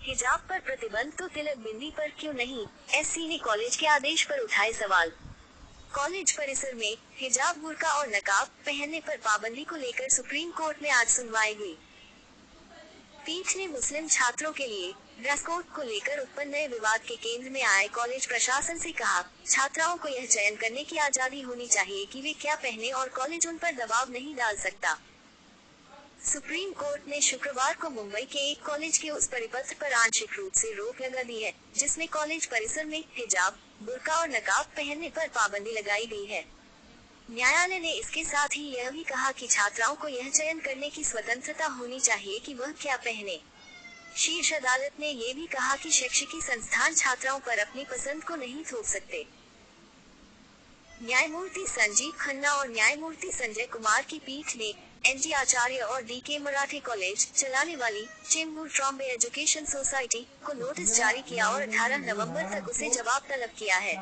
हिजाब पर प्रतिबंध तो तिलक बिंदी पर क्यों नहीं? एससी ने कॉलेज के आदेश पर उठाए सवाल। कॉलेज परिसर में हिजाब, बुर्का और नकाब पहनने पर पाबंदी को लेकर सुप्रीम कोर्ट में आज सुनवाई हुई। पीठ ने मुस्लिम छात्रों के लिए ड्रेस कोड को लेकर उत्पन्न नए विवाद के केंद्र में आए कॉलेज प्रशासन से कहा, छात्राओं को यह चयन करने की आजादी होनी चाहिए कि वे क्या पहने और कॉलेज उन पर दबाव नहीं डाल सकता। सुप्रीम कोर्ट ने शुक्रवार को मुंबई के एक कॉलेज के उस परिपत्र पर आंशिक रूप से रोक लगा दी है, जिसमें कॉलेज परिसर में हिजाब, बुर्का और नकाब पहनने पर पाबंदी लगाई गई है। न्यायालय ने इसके साथ ही यह भी कहा कि छात्राओं को यह चयन करने की स्वतंत्रता होनी चाहिए कि वह क्या पहने। शीर्ष अदालत ने ये भी कहा कि शैक्षिकी संस्थान छात्राओं पर अपनी पसंद को नहीं थोप सकते। न्यायमूर्ति संजीव खन्ना और न्यायमूर्ति संजय कुमार की पीठ ने एनटी आचार्य और डीके मराठे कॉलेज चलाने वाली चेंबूर ट्रॉम्बे एजुकेशन सोसाइटी को नोटिस जारी किया और 18 नवंबर तक उसे जवाब तलब किया है।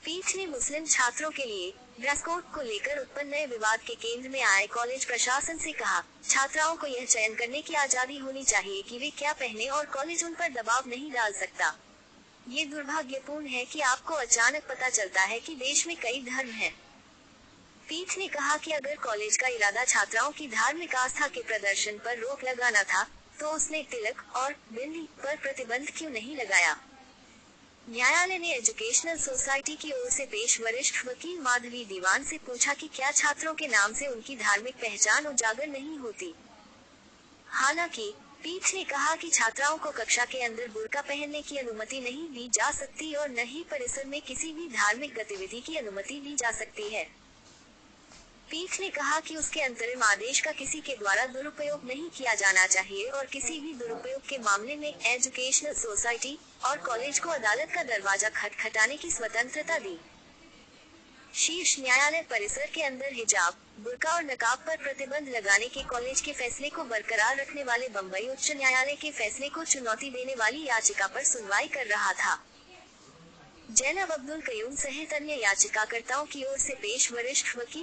पीठ ने मुस्लिम छात्रों के लिए ड्रेस कोड को लेकर उत्पन्न नए विवाद के केंद्र में आए कॉलेज प्रशासन से कहा, छात्राओं को यह चयन करने की आजादी होनी चाहिए कि वे क्या पहने और कॉलेज उन पर दबाव नहीं डाल सकता। ये दुर्भाग्यपूर्ण है कि आपको अचानक पता चलता है कि देश में कई धर्म हैं। पीठ ने कहा कि अगर कॉलेज का इरादा छात्राओं की धार्मिक आस्था के प्रदर्शन पर रोक लगाना था, तो उसने तिलक और बिंदी पर प्रतिबंध क्यों नहीं लगाया। न्यायालय ने एजुकेशनल सोसाइटी की ओर से पेश वरिष्ठ वकील माधवी दीवान से पूछा कि क्या छात्रों के नाम से उनकी धार्मिक पहचान उजागर नहीं होती। हालांकि पीठ ने कहा कि छात्राओं को कक्षा के अंदर बुर्का पहनने की अनुमति नहीं दी जा सकती और न ही परिसर में किसी भी धार्मिक गतिविधि की अनुमति दी जा सकती है। पीठ ने कहा कि उसके अंतरिम आदेश का किसी के द्वारा दुरुपयोग नहीं किया जाना चाहिए और किसी भी दुरुपयोग के मामले में एजुकेशनल सोसाइटी और कॉलेज को अदालत का दरवाजा खटखटाने की स्वतंत्रता दी। शीर्ष न्यायालय परिसर के अंदर हिजाब, बुर्का और नकाब पर प्रतिबंध लगाने के कॉलेज के फैसले को बरकरार रखने वाले बम्बई उच्च न्यायालय के फैसले को चुनौती देने वाली याचिका पर सुनवाई कर रहा था। जैनब अब्दुल कयूम सहित अन्य याचिकाकर्ताओं की ओर से पेश वरिष्ठ वकील